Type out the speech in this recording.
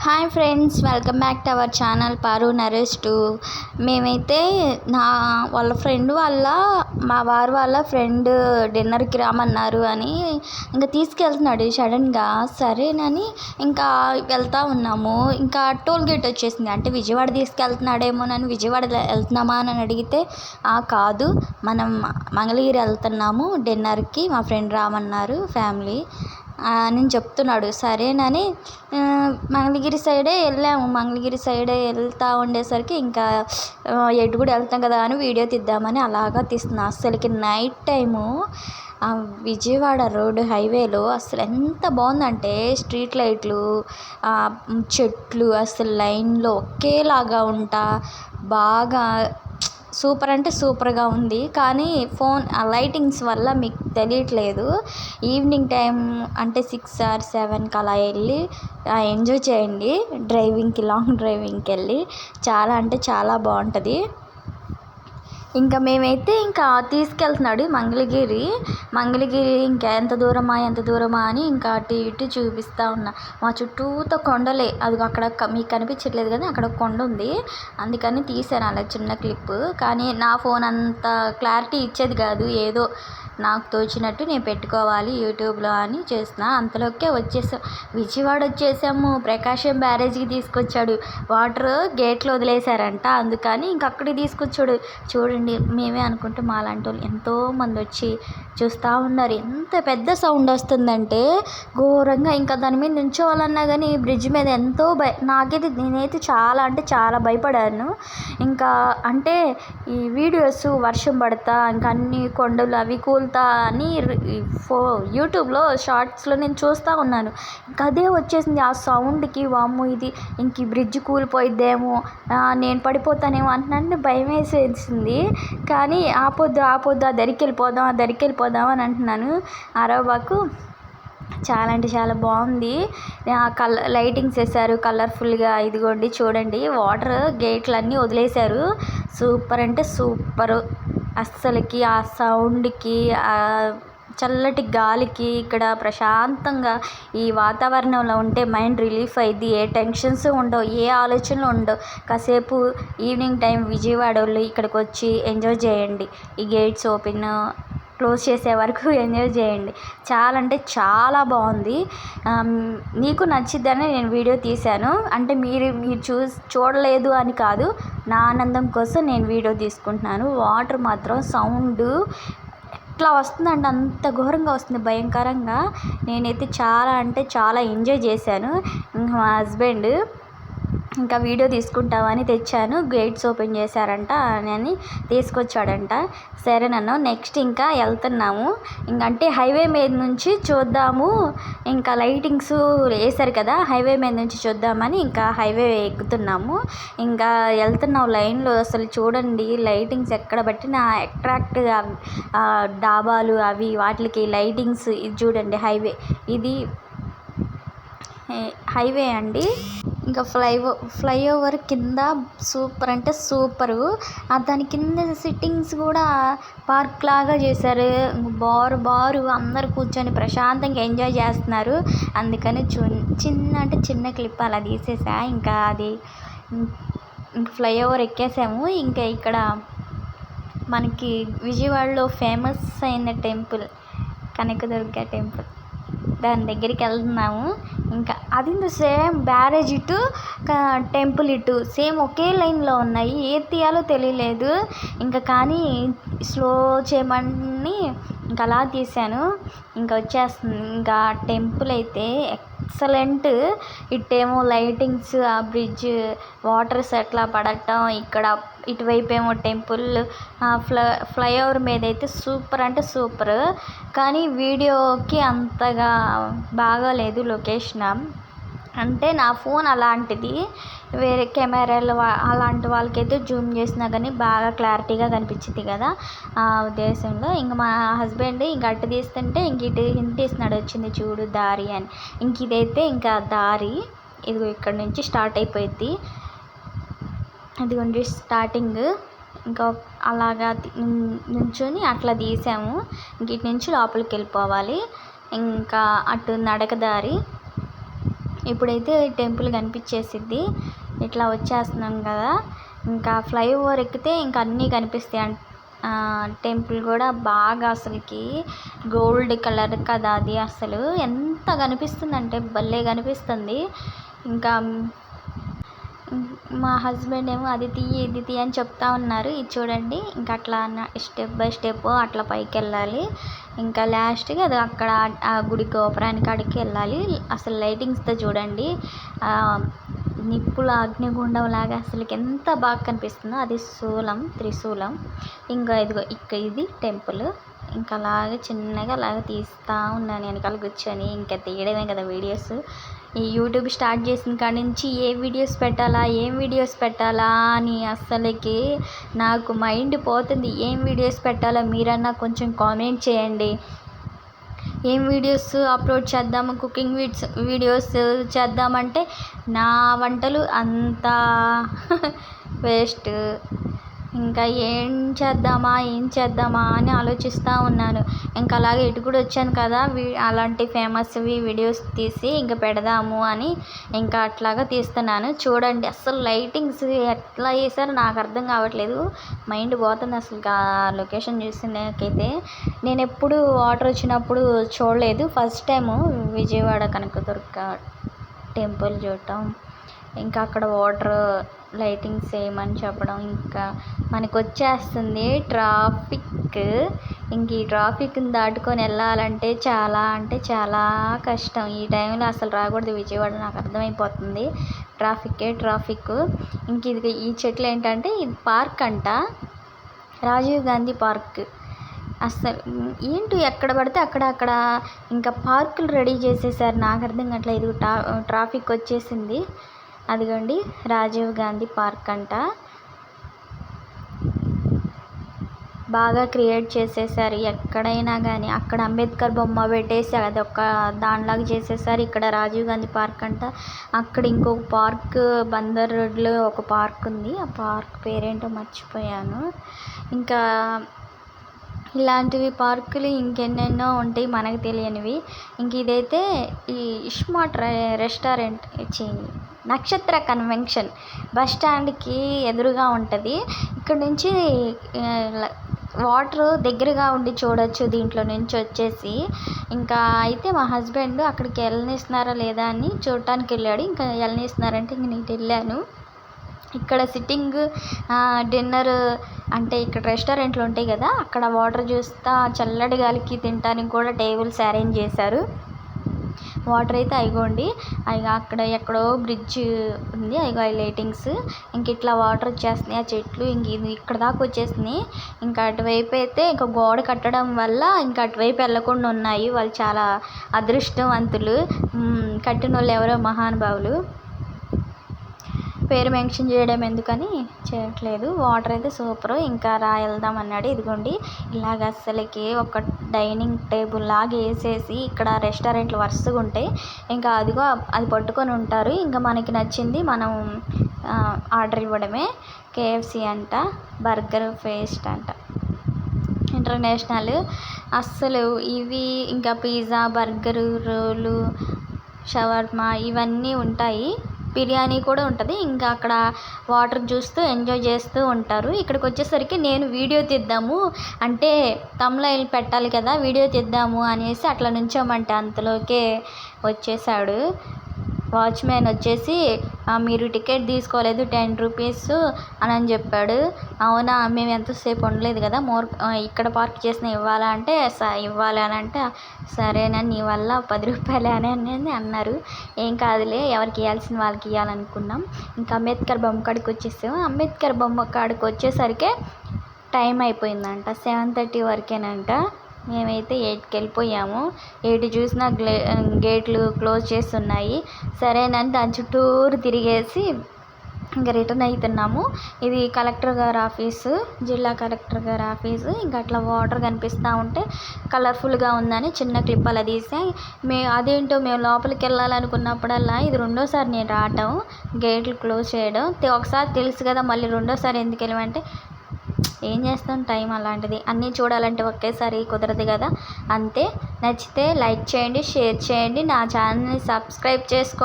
Hi friends, welcome back to our channel Paru Naresh 2. మేమైతే వాళ్ళ friend మా వారు వాళ్ళ ఫ్రెండ్ డిన్నర్కి రామన్నారు అని ఇంకా తీసుకెళ్తున్నాడు సడన్గా. సరేనని ఇంకా వెళ్తూ ఉన్నాము. ఇంకా టోల్ గేట్ వచ్చేసింది. అంటే విజయవాడ తీసుకెళ్తున్నాడేమోనని విజయవాడ వెళ్తున్నామా అని అడిగితే కాదు, మనం మంగళగిరి వెళ్తున్నాము డిన్నర్కి, మా ఫ్రెండ్ రామన్నారు ఫ్యామిలీ అని చెప్తున్నాడు. సరేనని మంగళగిరి సైడే వెళ్ళాము. మంగళగిరి సైడే వెళ్తూ ఉండేసరికి ఇంకా ఎటు కూడా వెళ్తాం కదా అని వీడియో తీద్దామని అలాగా తీస్తున్నా. అసలుకి నైట్ టైము విజయవాడ రోడ్ హైవేలో అసలు ఎంత బాగుందంటే స్ట్రీట్ లైట్లు, చెట్లు అసలు లైన్లో ఒకేలాగా ఉంటా బాగా సూపర్ అంటే సూపర్గా ఉంది. కానీ ఫోన్ లైటింగ్స్ వల్ల మీకు తెలియట్లేదు. ఈవినింగ్ టైం అంటే 6 or 7కి అలా వెళ్ళి ఎంజాయ్ చేయండి. లాంగ్ డ్రైవింగ్కి వెళ్ళి చాలా అంటే చాలా బాగుంటుంది. ఇంకా మేమైతే ఇంకా తీసుకెళ్తున్నాడు మంగళగిరి ఇంకా ఎంత దూరమా అని ఇంకా అటు ఇటు చూపిస్తూ ఉన్నా. మా చుట్టూతో కొండలే, అది అక్కడ మీకు కనిపించట్లేదు కానీ అక్కడ కొండ ఉంది, అందుకని తీసాను అలా చిన్న క్లిప్. కానీ నా ఫోన్ అంత క్లారిటీ ఇచ్చేది కాదు, ఏదో నాకు తోచినట్టు నేను పెట్టుకోవాలి యూట్యూబ్లో అని చేసిన. అంతలోకే విజయవాడ వచ్చేసాము. ప్రకాశం బ్యారేజ్కి తీసుకొచ్చాడు. వాటర్ గేట్లో వదిలేశారంట, అందుకని ఇంక అక్కడికి తీసుకొచ్చాడు. చూడండి, మేమే అనుకుంటే మాలాంటి వాళ్ళు ఎంతోమంది వచ్చి చూస్తూ ఉన్నారు. ఎంత పెద్ద సౌండ్ వస్తుందంటే ఘోరంగా. ఇంకా దాని మీద నిల్చోవాలన్నా కానీ బ్రిడ్జ్ మీద ఎంతో నేనైతే చాలా అంటే చాలా భయపడాను. ఇంకా అంటే ఈ వీడియోస్ వర్షం పడతా ఇంకా అన్ని కొండలు అవి కూలుతా అని యూట్యూబ్లో షార్ట్స్లో నేను చూస్తూ ఉన్నాను. ఇంకా అదే వచ్చేసింది ఆ సౌండ్కి. వామ్మో, ఇది ఇంక ఈ బ్రిడ్జ్ కూలిపోయిద్దేమో, నేను పడిపోతానేమో అంటున్నాను, భయం వేసేసింది. కానీ ఆపొద్దు ఆ దరికి వెళ్ళిపోదాం అని అంటున్నాను. అరవబాకు. చాలా అంటే చాలా బాగుంది. లైటింగ్స్ వేశారు కలర్ఫుల్గా. ఇదిగోండి చూడండి, వాటర్ గేట్లు అన్నీ వదిలేశారు. సూపర్ అంటే సూపరు. అస్సలకి ఆ సౌండ్కి, చల్లటి గాలికి ఇక్కడ ప్రశాంతంగా ఈ వాతావరణంలో ఉంటే మైండ్ రిలీఫ్ అయ్యిద్ది. ఏ టెన్షన్స్ ఉండవు, ఏ ఆలోచనలు ఉండవు. కాసేపు ఈవినింగ్ టైం విజయవాడ వాళ్ళు ఇక్కడికి వచ్చి ఎంజాయ్ చేయండి. ఈ గేట్స్ క్లోజ్ చేసే వరకు ఎంజాయ్ చేయండి. చాలా అంటే చాలా బాగుంది. నీకు నచ్చిద్దని నేను వీడియో తీశాను. అంటే మీరు చూడలేదు అని కాదు, నా ఆనందం కోసం నేను వీడియో తీసుకుంటున్నాను. వాటర్ మాత్రం సౌండ్ ఎట్లా వస్తుందంటే అంత ఘోరంగా వస్తుంది, భయంకరంగా. నేనైతే చాలా అంటే చాలా ఎంజాయ్ చేశాను. మా హస్బెండ్ ఇంకా వీడియో తీసుకుంటామని తెచ్చాను. గేట్స్ ఓపెన్ చేశారంట అని తీసుకొచ్చాడంట. సరే నన్ను నెక్స్ట్ ఇంకా వెళ్తున్నాము. ఇంకంటే హైవే మీద నుంచి చూద్దాము, ఇంకా లైటింగ్స్ వేశారు కదా, హైవే మీద నుంచి చూద్దామని ఇంకా హైవే ఎక్కుతున్నాము. ఇంకా వెళ్తున్నాం లైన్లో. అసలు చూడండి, లైటింగ్స్ ఎక్కడ బట్టినా అట్రాక్ట్గా డాబాలు అవి వాటికి లైటింగ్స్. ఇది చూడండి ఇది హైవే అండి. ఇంకా ఫ్లైఓవర్ కింద సూపర్ అంటే సూపరు. దాని కింద సిట్టింగ్స్ కూడా పార్క్ లాగా చేశారు. బారు అందరు కూర్చొని ప్రశాంతంగా ఎంజాయ్ చేస్తున్నారు. అందుకని చిన్న క్లిప్ అలా తీసేసా. ఇంకా ఫ్లైఓవర్ ఎక్కేసాము. ఇంకా ఇక్కడ మనకి విజయవాడలో ఫేమస్ అయిన టెంపుల్ కనకదుర్గ టెంపుల్, దాని దగ్గరికి వెళ్తున్నాము. ఇంకా అది సేమ్ బ్యారేజ్ ఇటు, టెంపుల్ ఇటు సేమ్ ఒకే లైన్లో ఉన్నాయి. ఏది తీయాలో తెలియలేదు. ఇంకా కానీ స్లో చేయమని ఇంకా అలా తీశాను. ఇంకా వచ్చేస్తుంది. ఇంకా టెంపుల్ అయితే ఎక్సలెంట్. ఇటేమో లైటింగ్స్, ఆ బ్రిడ్జ్ వాటర్స్ ఎట్లా పడటం, ఇక్కడ ఇటువైపు ఏమో టెంపుల్, ఫ్లైఓవర్ మీద అయితే సూపర్ అంటే సూపర్. కానీ వీడియోకి అంతగా బాగాలేదు లొకేషన్. అంటే నా ఫోన్ అలాంటిది, వేరే కెమెరాలు అలాంటి వాళ్ళకైతే జూమ్ చేసినా కానీ బాగా క్లారిటీగా కనిపించింది కదా ఆ ఉద్దేశంలో. ఇంకా మా హస్బెండ్ ఇంక అటు తీస్తుంటే ఇటు తీస్తున్నాడు, వచ్చింది చూడు దారి అని. ఇంక ఇదైతే ఇంకా దారి, ఇదిగో ఇక్కడ నుంచి స్టార్ట్ అయిపోయింది. ఇదిగోండి స్టార్టింగ్. ఇంకా అలాగా నుంచొని అట్లా తీసాము. ఇంక ఇటు నుంచి లోపలికి వెళ్ళిపోవాలి. ఇంకా అటు నడక దారి. ఇప్పుడైతే టెంపుల్ కనిపించేసిద్ది. ఇట్లా వచ్చేస్తున్నాం కదా, ఇంకా ఫ్లైఓవర్ ఎక్కితే ఇంకా అన్నీ కనిపిస్తాయి. టెంపుల్ కూడా బాగా అసలుకి గోల్డ్ కలర్ కదా, అది అసలు ఎంత కనిపిస్తుందంటే భలే కనిపిస్తుంది. ఇంకా మా హస్బెండ్ ఏమో అది తీయి ఇది తీయి అని చెప్తా ఉన్నారు. ఇది చూడండి, ఇంకా అట్లా స్టెప్ బై స్టెప్ అట్లా పైకి వెళ్ళాలి. ఇంకా లాస్ట్గా అది అక్కడ ఆ గుడి గోపురానికి కాడికి వెళ్ళాలి. అసలు లైటింగ్స్తో చూడండి, నిప్పుల అగ్నిగుండం లాగా అసలుకి ఎంత బాగా కనిపిస్తుందో. అది త్రిశూలం. ఇంకా ఇదిగో ఇది టెంపుల్. ఇంకా అలాగే చిన్నగా అలాగే తీస్తూ ఉన్నాను వెనకాల కూర్చొని. ఇంకా తీయడమే కదా వీడియోస్. ఈ యూట్యూబ్ స్టార్ట్ చేసిన కాడి నుంచి ఏం వీడియోస్ పెట్టాలా అని అస్సలకి నాకు మైండ్ పోతుంది. ఏం వీడియోస్ పెట్టాలో మీరన్నా కొంచెం కామెంట్ చేయండి. ఏం వీడియోస్ అప్లోడ్ చేద్దాము, కుకింగ్ వీడియోస్ చేద్దామంటే నా వంటలు అంతా వేస్ట్. ఇంకా ఏం చేద్దామా అని ఆలోచిస్తూ ఉన్నాను. ఇంకా అలాగే ఇటు కూడా వచ్చాను కదా, అలాంటి ఫేమస్వి వీడియోస్ తీసి ఇంకా పెడదాము అని ఇంకా అట్లాగా తీస్తున్నాను. చూడండి అస్సలు లైటింగ్స్ ఎట్లా వేసారో నాకు అర్థం కావట్లేదు. మైండ్ పోతుంది అసలు ఆ లొకేషన్ చూసినాకైతే. నేను ఎప్పుడు వాటర్ వచ్చినప్పుడు చూడలేదు, first time Vijayawada Kanakadurga temple చూడటం. ఇంకా అక్కడ వాటర్ లైటింగ్స్ వేయమని చెప్పడం. ఇంకా మనకు వచ్చేస్తుంది ట్రాఫిక్. ఇంక ఈ ట్రాఫిక్ని దాటుకొని వెళ్ళాలంటే చాలా అంటే చాలా కష్టం. ఈ టైంలో అసలు రాకూడదు విజయవాడ, నాకు అర్థమైపోతుంది. ట్రాఫిక్. ఇంక ఇది ఈ చెట్లు ఏంటంటే ఇది పార్క్ అంట, రాజీవ్ గాంధీ పార్క్. అస్సలు ఏంటి ఎక్కడ పడితే అక్కడ ఇంకా పార్కులు రెడీ చేసేసారు. నాకు అర్థం కావట్లేదు. ఇది ట్రాఫిక్ వచ్చేసింది. అదిగోండి రాజీవ్ గాంధీ పార్క్ అంట. బాగా క్రియేట్ చేసేసారు. ఎక్కడైనా కానీ అక్కడ అంబేద్కర్ బొమ్మ పెట్టేసి అదొక దానిలాగా చేసేసారు. ఇక్కడ రాజీవ్ గాంధీ పార్క్ అంట. అక్కడ ఇంకొక పార్క్ బందర్ రోడ్లో ఒక పార్క్ ఉంది. ఆ పార్క్ పేరేంటో మర్చిపోయాను. ఇంకా ఇలాంటివి పార్కులు ఇంకెన్నెన్నో ఉంటాయి మనకు తెలియనివి. ఇంక ఇదైతే ఈ ఇస్మార్ట్ రెస్టారెంట్ నక్షత్ర కన్వెన్షన్ బస్ స్టాండ్కి ఎదురుగా ఉంటుంది. ఇక్కడ నుంచి వాటర్ దగ్గరగా ఉండి చూడొచ్చు దీంట్లో నుంచి వచ్చేసి. ఇంకా అయితే మా హస్బెండ్ అక్కడికి వెళ్ళనిస్తున్నారా లేదా అని చూడటానికి వెళ్ళాడు. ఇంకా వెళ్ళనిస్తున్నారంటే ఇంక నేను వెళ్ళాను. ఇక్కడ సిట్టింగ్ డిన్నర్ అంటే ఇక్కడ రెస్టారెంట్లు ఉంటాయి కదా, అక్కడ వాటర్ చూస్తా చల్లటి గాలికి తినడానికి కూడా టేబుల్స్ అరేంజ్ చేశారు. వాటర్ అయితే అయిగోండి, అక్కడ ఎక్కడో బ్రిడ్జ్ ఉంది, అవి లైటింగ్స్. ఇంక ఇట్లా వాటర్ వచ్చేస్తున్నాయి. ఆ చెట్లు ఇంక ఇది ఇక్కడ దాకా వచ్చేసినాయి. ఇంకా అటువైపు అయితే ఇంకా గోడ కట్టడం వల్ల ఇంకా అటువైపు వెళ్ళకుండా ఉన్నాయి. వాళ్ళు చాలా అదృష్టవంతులు. కట్టిన వాళ్ళు ఎవరో మహానుభావులు, పేరు మెన్షన్ చేయడం ఎందుకని చేయట్లేదు. వాటర్ అయితే సూపరు. ఇంకా వెళ్దాం అన్నాడు. ఇదిగోండి ఇలాగ అస్సలకి ఒక డైనింగ్ టేబుల్ లాగా వేసేసి ఇక్కడ రెస్టారెంట్లు వరుసగా ఉంటాయి. ఇంకా అదిగో అది పట్టుకొని ఉంటారు. ఇంకా మనకి నచ్చింది మనం ఆర్డర్ ఇవ్వడమే. KFC అంట, బర్గర్ ఫేస్ట్ అంట, ఇంటర్నేషనల్. అస్సలు ఇవి ఇంకా పిజ్జా, బర్గరు, రోలు, షవర్మా ఇవన్నీ ఉంటాయి. బిర్యానీ కూడా ఉంటుంది. ఇంకా అక్కడ వాటర్ చూస్తూ ఎంజాయ్ చేస్తూ ఉంటారు. ఇక్కడికి వచ్చేసరికి నేను వీడియో తీద్దాము అంటే థంబ్నెయిల్ పెట్టాలి కదా, వీడియో తీద్దాము అనేసి అట్లా నుంచోమంటే అంతలోకే వచ్చేసాడు వాచ్మెన్. వచ్చేసి మీరు టికెట్ తీసుకోలేదు 10 రూపీస్ అని చెప్పాడు. అవునా, మేము ఎంతసేపు ఉండలేదు కదా, ఇక్కడ పార్క్ చేసిన ఇవ్వాలా అంటే ఇవ్వాలి అని అంటే సరేనని నీ వల్ల 10 రూపాయలే అని అన్నారు. ఏం కాదులే, ఎవరికి ఇవ్వాల్సిన వాళ్ళకి ఇవ్వాలనుకున్నాం. ఇంకా అంబేద్కర్ బొమ్మ కాడికి వచ్చేసాము. అంబేద్కర్ బొమ్మ కాడికి వచ్చేసరికి టైం అయిపోయిందంట, 7:30 వరకేనంట. మేమైతే 8కి వెళ్ళిపోయాము. 8 చూసినా గేట్లు క్లోజ్ చేసి ఉన్నాయి. సరేనని దాని చుట్టూరు తిరిగేసి ఇంకా రిటర్న్ అవుతున్నాము. ఇది కలెక్టర్ గారి ఆఫీసు, జిల్లా కలెక్టర్ గారి ఆఫీసు. ఇంకా అట్లా వాటర్ కనిపిస్తూ ఉంటే కలర్ఫుల్గా ఉందని చిన్న క్లిప్ అలా తీసా. అదేంటో మేము లోపలికి వెళ్ళాలనుకున్నప్పుడల్లా ఇది రెండోసారి నేను రావటం, గేట్లు క్లోజ్ చేయడం. ఒకసారి తెలుసు కదా, మళ్ళీ రెండోసారి ఎందుకు వెళ్ళమంటే ఏం చేస్తాం, టైం అలాంటిది. అన్నీ చూడాలంటే ఒకేసారి కుదరదు కదా, అంతే. నచ్చితే లైక్ చేయండి, షేర్ చేయండి, నా ఛానల్ని సబ్స్క్రైబ్ చేసుకోండి.